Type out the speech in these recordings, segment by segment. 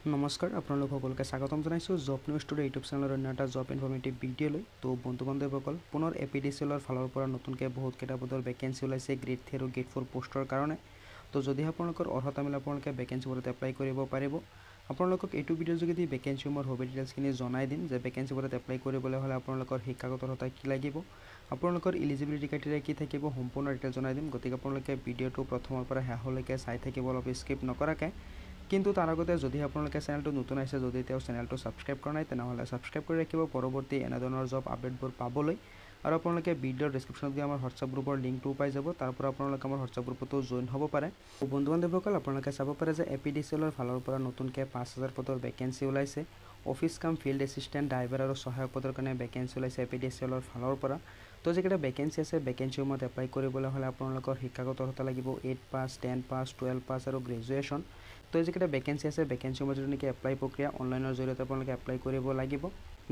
নমস্কাৰ আপোনালোক সকলোকে স্বাগতম জনাইছোঁ জব নিউজ টুডে ইউটিউব চেনেলৰ অন্য এটা জব ইনফৰ্মেটিভ ভিডিঅ'লৈ। তো বন্ধু বান্ধৱীসকল পুনৰ APDCLৰ ফালৰ পৰা নতুনকৈ বহুত কেইটা পদৰ ভেকেঞ্চি ওলাইছে গ্ৰেড 3 আৰু গ্ৰেড 4 পোষ্টৰ কাৰণে। তো যদি আপোনালোকৰ অৰ্হতা মিলে আপোনালোকে ভেকেঞ্চিবোৰত এপ্লাই কৰিব পাৰিব। আপোনালোকক এইটো ভিডিঅ'ৰ যোগেদি ভেকেঞ্চিসমূহৰ সবিশেষ ডিটেইলছখিনি জনাই দিম যে ভেকেঞ্চিবোৰত এপ্লাই কৰিবলৈ হ'লে আপোনালোকৰ শিক্ষাগত অৰ্হতা কি লাগিব, আপোনালোকৰ এলিজিবিলিটি ক্ৰাইটেৰিয়া কি থাকিব, সম্পূৰ্ণ ডিটেইলছ জনাই দিম। গতিকে আপোনালোকে ভিডিঅ'টো প্ৰথমৰ পৰা শেষলৈকে চাই থাকিব, অলপ স্কিপ নকৰাকৈ। কিন্তু তাৰ আগতে যদি আপোনালোকে চেনেলটো নতুন আহিছে, যদি তেওঁ চেনেলটো ছাবস্ক্ৰাইব কৰা নাই তেনেহ'লে ছাবস্ক্ৰাইব কৰি ৰাখিব পৰৱৰ্তী এনেধৰণৰ জব আপডেটবোৰ পাবলৈ। আৰু আপোনালোকে ভিডিঅ'ৰ ডেছক্ৰিপশ্যনত গৈ আমাৰ হোৱাটছআপ গ্ৰুপৰ লিংকটো পাই যাব, তাৰ পৰা আপোনালোকে আমাৰ হোৱাটছআপ গ্ৰুপতো জইন হ'ব পাৰে। বন্ধু বান্ধৱীসকল আপোনালোকে চাব পাৰে যে APDCLৰ ফালৰ পৰা নতুনকৈ 5000 পদৰ ভেকেঞ্চি ওলাইছে। অফিচ কাম ফিল্ড এছিষ্টেণ্ট, ড্ৰাইভাৰ আৰু সহায়ক পদৰ কাৰণে ভেকেঞ্চি ওলাইছে APDCLৰ ফালৰ পৰা। তো যিকেইটা ভেকেঞ্চি আছে ভেকেঞ্চিসমূহত এপ্লাই কৰিবলৈ হ'লে আপোনালোকৰ শিক্ষাগত অৰ্হতা লাগিব 8 পাছ, 10 পাছ, 12 পাছ আৰু গ্ৰেজুৱেশ্যন। তো যিকেইটা ভেকেঞ্চি আছে ভেকেঞ্চিসমূহৰ যিটো নেকি এপ্লাই প্ৰক্ৰিয়া অনলাইনৰ জৰিয়তে আপোনালোকে এপ্লাই কৰিব লাগিব।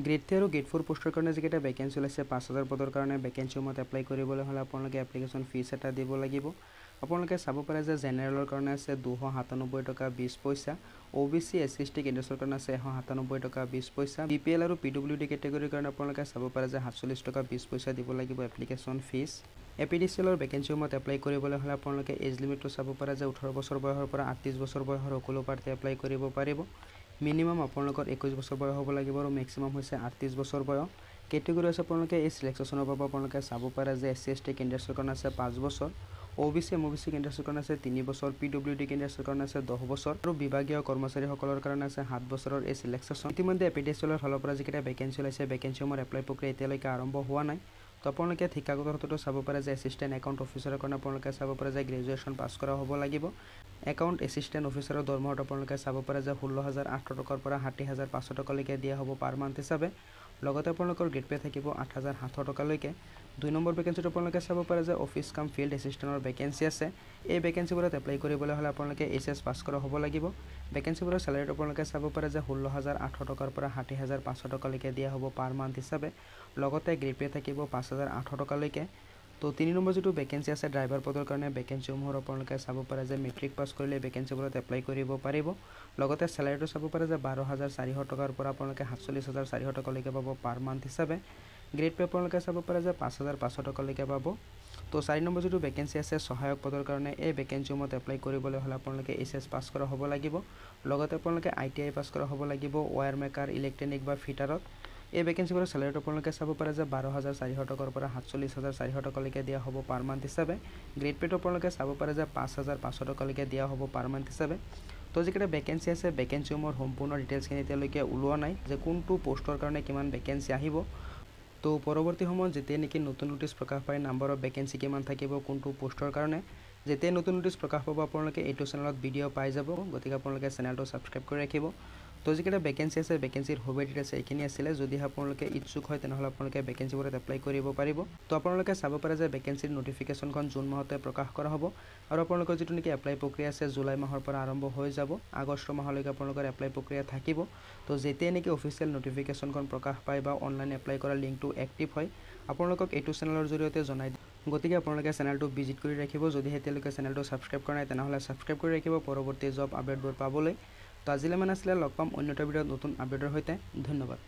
গ্ৰেড 3 আৰু গ্ৰেড 4 পোষ্টৰ কাৰণে যিকেইটা ভেকেঞ্চি ওলাইছে 5000 পদৰ কাৰণে ভেকেঞ্চিসমূহত এপ্লাই কৰিবলৈ হ'লে আপোনালোকে এপ্লিকেশ্যন ফিজ এটা দিব লাগিব। আপোনালোকে চাব পাৰে যে জেনেৰেলৰ কাৰণে আছে 297 টকা 20 পইচা, OBC SC কেণ্ডিডেটছৰ কাৰণে আছে 197 টকা 20 পইচা, BPL আৰু PWD কেটেগৰীৰ কাৰণে আপোনালোকে চাব পাৰে যে 47 টকা 20 পইচা দিব লাগিব এপ্লিকেশ্যন ফিজ। APDCLৰ ভেকেঞ্চিসমূহত এপ্লাই কৰিবলৈ হ'লে আপোনালোকে এজ লিমিটটো চাব পাৰে যে 18 বছৰ বয়সৰ পৰা 38 বছৰ বয়সৰ সকলো প্ৰাৰ্থী এপ্লাই কৰিব পাৰিব। মিনিমাম আপোনালোকৰ 21 বছৰ বয়স হ'ব লাগিব আৰু মেক্সিমাম হৈছে 38 বছৰ বয়স। কেটেগৰী আছে আপোনালোকে এই চিলেকশ্যনৰ বাবে আপোনালোকে চাব পাৰে যে SC ST কেণ্ডিডেটছৰ কাৰণে আছে 5 বছৰ, OBC MOBC কেণ্ডিডেটছৰ কাৰণে আছে 3 বছৰ, PWD কেণ্ডিডেটছৰ কাৰণে আছে 10 বছৰ আৰু বিভাগীয় কৰ্মচাৰীসকলৰ কাৰণে আছে 7 বছৰৰ এই চিলেকশ্যন। ইতিমধ্যে APDCLৰ ফালৰ পৰা যিকেইটা ভেকেঞ্চি ওলাইছে ভেকেঞ্চিসমূহৰ এপ্লাই প্ৰক্ৰিয়া এতিয়ালৈকে আৰম্ভ হোৱা নাই। তো আপোনালোকে শিক্ষাগত অৰ্হতাটো চাব পাৰে যে এছিষ্টেণ্ট একাউণ্ট অফিচাৰৰ কাৰণে আপোনালোকে চাব পাৰে যে গ্ৰেজুৱেশ্যন পাছ কৰা হ'ব লাগিব। একাউণ্ট এছিষ্টেণ্ট অফিচাৰৰ দৰমহাটো আপোনালোকে চাব পাৰে যে 16,800 টকাৰ পৰা 60,500 টকালৈকে দিয়া হ'ব পাৰ মান্থ হিচাপে। লগতে আপোনালোকৰ গ্ৰেড পে থাকিব 8,700 টকালৈকে। 2 নম্বৰ ভেকেঞ্চিটো আপোনালোকে চাব পাৰে যে অফিচ কাম ফিল্ড এছিষ্টেণ্টৰ ভেকেঞ্চি আছে। এই ভেকেঞ্চিবোৰত এপ্লাই কৰিবলৈ হ'লে আপোনালোকে HS পাছ কৰা হ'ব লাগিব। ভেকেঞ্চিবোৰৰ চেলাৰীটো আপোনালোকে চাব পাৰে যে 16,800 টকাৰ পৰা 60,500 টকালৈকে দিয়া হ'ব পাৰ মান্থ হিচাপে। লগতে গ্ৰেড পে থাকিব 5,800 টকালৈকে। তো 3 নম্বৰ যিটো ভেকেঞ্চি আছে ড্ৰাইভাৰ পদৰ কাৰণে ভেকেঞ্চিসমূহৰ আপোনালোকে চাব পাৰে যে মেট্ৰিক পাছ কৰিলে ভেকেঞ্চিবোৰত এপ্লাই কৰিব পাৰিব। লগতে চেলাৰীটো চাব পাৰে যে 12,400 টকাৰ পৰা আপোনালোকে 47,400 টকালৈকে পাব পাৰ মান্থ হিচাপে। গ্ৰেড পে আপোনালোকে চাব পাৰে যে 5,500 টকালৈকে পাব। তো 4 নম্বৰ যিটো ভেকেঞ্চি আছে সহায়ক পদৰ কাৰণে এই ভেকেঞ্চিসমূহত এপ্লাই কৰিবলৈ হ'লে আপোনালোকে HS পাছ কৰা হ'ব লাগিব। লগতে আপোনালোকে ITI পাছ কৰা হ'ব লাগিব ৱায়াৰ মেকাৰ, ইলেক্ট্ৰনিক বা ফিটাৰত। এই ভেকেঞ্চিবোৰৰ চেলাৰীটো আপোনালোকে চাব পাৰে যে 12,400 টকাৰ পৰা 47,400 টকালৈকে দিয়া হ'ব পাৰ মান্থ হিচাপে। গ্ৰেড পেটো আপোনালোকে চাব পাৰে যে 5,500 টকালৈকে দিয়া হ'ব পাৰ মান্থ হিচাপে। তো যিকেইটা ভেকেঞ্চি আছে ভেকেঞ্চিসমূহৰ সম্পূৰ্ণ ডিটেইলছখিনি এতিয়ালৈকে ওলোৱা নাই যে কোনটো পোষ্টৰ কাৰণে কিমান ভেকেঞ্চি আহিব। তো পৰৱৰ্তী সময়ত যেতিয়া নেকি নতুন নোটিছ প্ৰকাশ পায় নাম্বাৰ অফ ভেকেঞ্চি কিমান থাকিব কোনটো পোষ্টৰ কাৰণে, যেতিয়া নতুন নোটিছ প্ৰকাশ পাব আপোনালোকে এইটো চেনেলত ভিডিঅ' পাই যাব। গতিকে আপোনালোকে চেনেলটো ছাবস্ক্ৰাইব কৰি ৰাখিব। তো যিকেইটা ভেকেঞ্চি আছে ভেকেঞ্চিৰ সবিশেষ ডিটেইলছ এইখিনি আছিলে। যদি আপোনালোকে ইচ্ছুক হয় তেনেহ'লে আপোনালোকে ভেকেঞ্চিবোৰত এপ্লাই কৰিব পাৰিব। তো আপোনালোকে চাব পাৰে যে ভেকেঞ্চিৰ নটিফিকেশ্যনখন জুন মাহতে প্ৰকাশ কৰা হ'ব আৰু আপোনালোকৰ যিটো নেকি এপ্লাই প্ৰক্ৰিয়া আছে জুলাই মাহৰ পৰা আৰম্ভ হৈ যাব। আগষ্ট মাহলৈকে আপোনালোকৰ এপ্লাই প্ৰক্ৰিয়া থাকিব। তো যেতিয়াই নেকি অফিচিয়েল নটিফিকেশ্যনখন প্ৰকাশ পায় বা অনলাইন এপ্লাই কৰা লিংকটো এক্টিভ হয় আপোনালোকক এইটো চেনেলৰ জৰিয়তে জনাই দিম। গতিকে আপোনালোকে চেনেলটো ভিজিট কৰি ৰাখিব। যদি এতিয়ালৈকে চেনেলটো ছাবস্ক্ৰাইব কৰা নাই তেনেহ'লে ছাবস্ক্ৰাইব কৰি ৰাখিব পৰৱৰ্তী জব আপডেটবোৰ পাবলৈ। তো আজিলৈ মানে আছিলে, লগ পাম অন্য এটা ভিডিঅ'ত নতুন আপডেটৰ সৈতে। ধন্যবাদ।